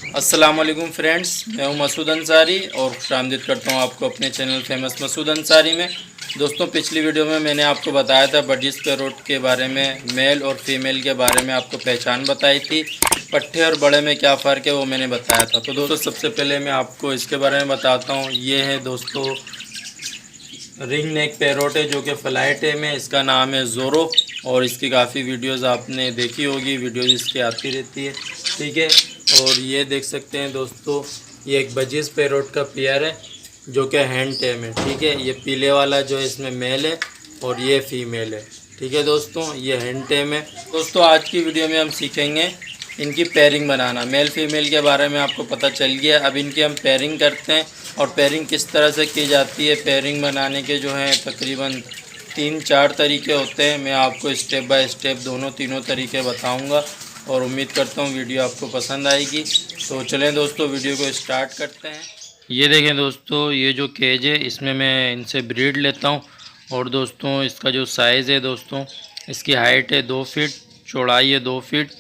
अस्सलाम वालेकुम फ्रेंड्स, मैं हूं मसूद अंसारी और खुशामदीद करता हूं आपको अपने चैनल फेमस मसूद अंसारी में। दोस्तों, पिछली वीडियो में मैंने आपको बताया था बर्जिस पैरोट के बारे में, मेल और फीमेल के बारे में आपको पहचान बताई थी। पट्ठे और बड़े में क्या फ़र्क है वो मैंने बताया था। तो दोस्तों, सबसे पहले मैं आपको इसके बारे में बताता हूँ। ये है दोस्तों रिंग नेक पैरोट है जो कि फ्लाइट है में, इसका नाम है ज़ोरो। और इसकी काफ़ी वीडियोज़ आपने देखी होगी, वीडियोज़ इसकी आती रहती है, ठीक है। और ये देख सकते हैं दोस्तों, ये एक बर्जिस पैरोट का पेयर है जो कि हैंड टेम है, ठीक है। ये पीले वाला जो है इसमें मेल है और ये फीमेल है, ठीक है दोस्तों। ये हैंड टेम है। दोस्तों, आज की वीडियो में हम सीखेंगे इनकी पेयरिंग बनाना। मेल फीमेल के बारे में आपको पता चल गया। अब इनकी हम पेयरिंग करते हैं और पेयरिंग किस तरह से की जाती है। पेयरिंग बनाने के जो हैं तकरीबन 3-4 तरीके होते हैं। मैं आपको स्टेप बाय स्टेप तीनों तरीके बताऊंगा और उम्मीद करता हूँ वीडियो आपको पसंद आएगी। तो चलें दोस्तों, वीडियो को स्टार्ट करते हैं। ये देखें दोस्तों, ये जो केज है इसमें मैं इनसे ब्रीड लेता हूँ। और दोस्तों, इसका जो साइज़ है दोस्तों, इसकी हाइट है 2 फीट, चौड़ाई है 2 फीट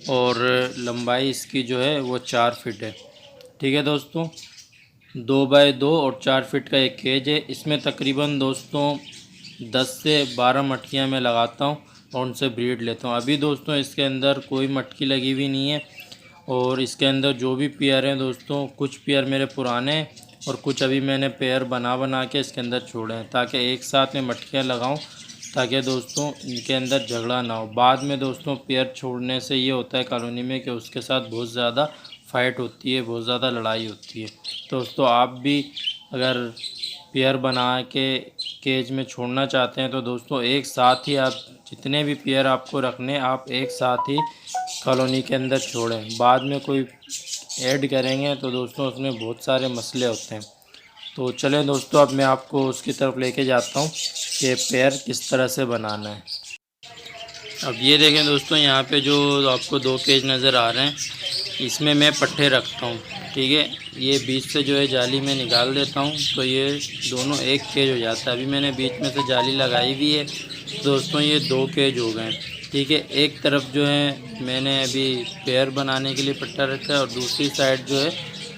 और लंबाई इसकी जो है वो 4 फीट है, ठीक है दोस्तों। 2 बाय 2 और 4 फीट का एक केज है। इसमें तकरीबन दोस्तों 10 से 12 मटकियाँ मैं लगाता हूँ और उनसे ब्रीड लेता हूँ। अभी दोस्तों इसके अंदर कोई मटकी लगी हुई नहीं है। और इसके अंदर जो भी पेयर हैं दोस्तों, कुछ पेयर मेरे पुराने हैं और कुछ अभी मैंने पेयर बना के इसके अंदर छोड़े हैं, ताकि एक साथ में मटकियाँ लगाऊं, ताकि दोस्तों इनके अंदर झगड़ा ना हो। बाद में दोस्तों पेयर छोड़ने से ये होता है कॉलोनी में कि उसके साथ बहुत ज़्यादा फ़ाइट होती है, बहुत ज़्यादा लड़ाई होती है। दोस्तों, आप भी अगर पेयर बना के केज में छोड़ना चाहते हैं तो दोस्तों एक साथ ही आप जितने भी पेयर आपको रखने, आप एक साथ ही कॉलोनी के अंदर छोड़ें। बाद में कोई ऐड करेंगे तो दोस्तों उसमें बहुत सारे मसले होते हैं। तो चलें दोस्तों, अब मैं आपको उसकी तरफ लेके जाता हूँ कि पेयर किस तरह से बनाना है। अब ये देखें दोस्तों, यहाँ पे जो आपको 2 केज नज़र आ रहे हैं, इसमें मैं पट्ठे रखता हूँ, ठीक है। ये बीच से जो है जाली में निकाल देता हूँ तो ये दोनों एक केज हो जाता है। अभी मैंने बीच में से जाली लगाई हुई है दोस्तों, ये 2 केज हो गए, ठीक है। एक तरफ जो है मैंने अभी पेयर बनाने के लिए पट्टा रखा है और दूसरी साइड जो है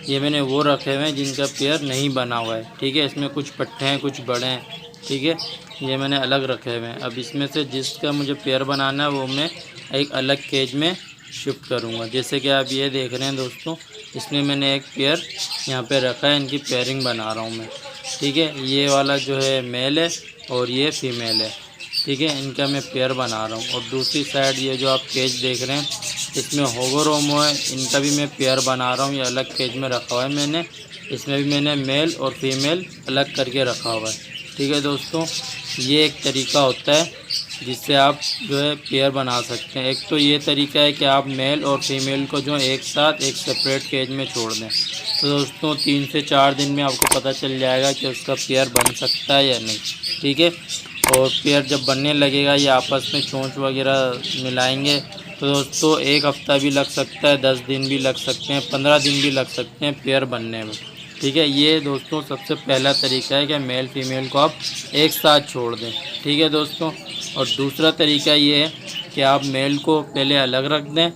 ये मैंने वो रखे हुए हैं जिनका पेयर नहीं बना हुआ है, ठीक है। इसमें कुछ पट्टे हैं, कुछ बड़े हैं, ठीक है। ये मैंने अलग रखे हुए हैं। अब इसमें से जिसका मुझे पेयर बनाना है वो मैं एक अलग केज में शिफ्ट करूँगा। जैसे कि आप ये देख रहे हैं दोस्तों, इसमें मैंने एक पेयर यहाँ पे रखा है, इनकी पेयरिंग बना रहा हूँ मैं, ठीक है। ये वाला जो है मेल है और ये फीमेल है, ठीक है। इनका मैं पेयर बना रहा हूँ। और दूसरी साइड ये जो आप केज देख रहे हैं इसमें होगो रोमो है, इनका भी मैं पेयर बना रहा हूँ। ये अलग केज में रखा हुआ है मैंने, इसमें भी मैंने मेल और फीमेल अलग करके रखा हुआ है, ठीक है दोस्तों। ये एक तरीका होता है जिससे आप जो है पेयर बना सकते हैं। एक तो ये तरीका है कि आप मेल और फीमेल को जो एक साथ एक सेपरेट केज में छोड़ दें। तो दोस्तों 3 से 4 दिन में आपको पता चल जाएगा कि उसका पेयर बन सकता है या नहीं, ठीक है। और पेयर जब बनने लगेगा, ये आपस में चोंच वगैरह मिलाएंगे तो दोस्तों 1 हफ़्ता भी लग सकता है, 10 दिन भी लग सकते हैं, 15 दिन भी लग सकते हैं पेयर बनने में, ठीक है। ये दोस्तों सबसे पहला तरीका है कि मेल फीमेल को आप एक साथ छोड़ दें, ठीक है दोस्तों। और दूसरा तरीका ये है कि आप मेल को पहले अलग रख दें,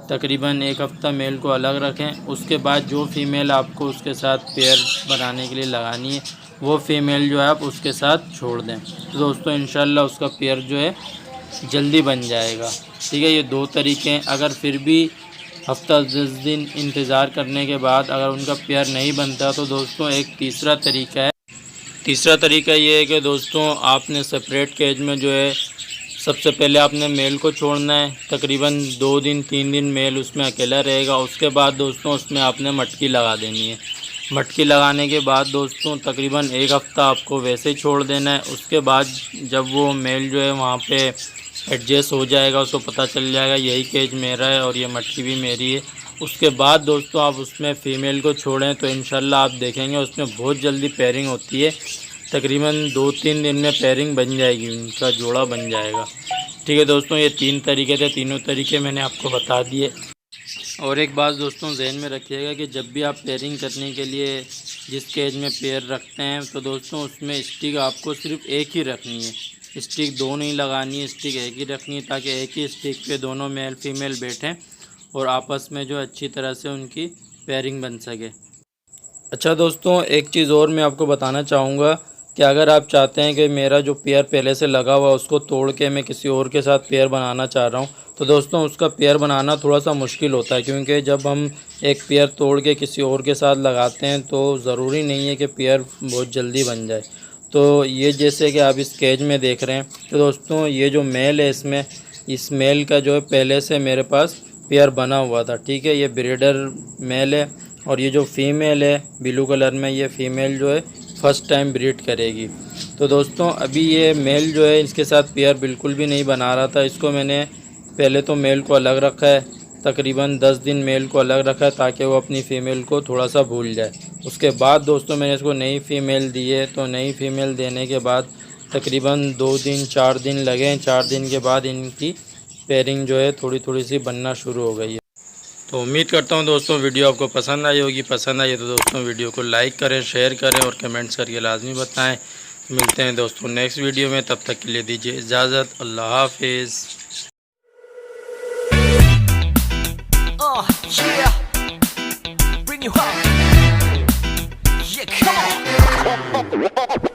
तकरीबन 1 हफ़्ता मेल को अलग रखें। उसके बाद जो फीमेल आपको उसके साथ पेयर बनाने के लिए लगानी है वो फीमेल जो है आप उसके साथ छोड़ दें। तो दोस्तों इंशाल्लाह उसका पेयर जो है जल्दी बन जाएगा, ठीक है। ये 2 तरीके हैं। अगर फिर भी हफ्ता 10 दिन इंतज़ार करने के बाद अगर उनका पेयर नहीं बनता तो दोस्तों एक तीसरा तरीका है। तीसरा तरीका ये है कि दोस्तों आपने सेपरेट केज में जो है सबसे पहले आपने मेल को छोड़ना है। तकरीबन 2 दिन 3 दिन मेल उसमें अकेला रहेगा। उसके बाद दोस्तों उसमें आपने मटकी लगा देनी है। मटकी लगाने के बाद दोस्तों तकरीबन 1 हफ़्ता आपको वैसे ही छोड़ देना है। उसके बाद जब वो मेल जो है वहाँ पे एडजस्ट हो जाएगा, उसको पता चल जाएगा यही केज मेरा है और ये मटकी भी मेरी है, उसके बाद दोस्तों आप उसमें फ़ीमेल को छोड़ें तो इंशाल्लाह आप देखेंगे उसमें बहुत जल्दी पेयरिंग होती है। तकरीबन 2-3 दिन में पेयरिंग बन जाएगी, उनका जोड़ा बन जाएगा, ठीक है दोस्तों। ये 3 तरीके थे, तीनों तरीके मैंने आपको बता दिए। और एक बात दोस्तों जहन में रखिएगा कि जब भी आप पेयरिंग करने के लिए जिस केज में पेयर रखते हैं तो दोस्तों उसमें स्टिक आपको सिर्फ एक ही रखनी है, स्टिक 2 नहीं लगानी है, स्टिक एक ही रखनी है, ताकि एक ही स्टिक पे दोनों मेल फीमेल बैठें और आपस में जो अच्छी तरह से उनकी पेयरिंग बन सके। अच्छा दोस्तों, एक चीज़ और मैं आपको बताना चाहूँगा कि अगर आप चाहते हैं कि मेरा जो पेयर पहले से लगा हुआ उसको तोड़ के मैं किसी और के साथ पेयर बनाना चाह रहा हूँ, तो दोस्तों उसका पेयर बनाना थोड़ा सा मुश्किल होता है, क्योंकि जब हम एक पेयर तोड़ के किसी और के साथ लगाते हैं तो ज़रूरी नहीं है कि पेयर बहुत जल्दी बन जाए। तो ये जैसे कि आप इस केज में देख रहे हैं, तो दोस्तों ये जो मेल है इसमें, इस मेल का जो है पहले से मेरे पास पेयर बना हुआ था, ठीक है। ये ब्रीडर मेल है और ये जो फीमेल है ब्लू कलर में, ये फीमेल जो है फर्स्ट टाइम ब्रीड करेगी। तो दोस्तों अभी ये मेल जो है इसके साथ पेयर बिल्कुल भी नहीं बना रहा था। इसको मैंने पहले तो मेल को अलग रखा है, तकरीबन 10 दिन मेल को अलग रखा है ताकि वो अपनी फ़ीमेल को थोड़ा सा भूल जाए। उसके बाद दोस्तों मैंने इसको नई फ़ीमेल दी है। तो नई फ़ीमेल देने के बाद तकरीबन 2 दिन 4 दिन लगे। 4 दिन के बाद इनकी पेयरिंग जो है थोड़ी थोड़ी सी बनना शुरू हो गई है। तो उम्मीद करता हूँ दोस्तों वीडियो आपको पसंद आई होगी। पसंद आई तो दोस्तों वीडियो को लाइक करें, शेयर करें और कमेंट्स करके लाजमी बताएं। मिलते हैं दोस्तों नेक्स्ट वीडियो में, तब तक के लिए दीजिए इजाज़त। अल्लाह हाफिज़। Yeah, bring you up. Yeah, come on.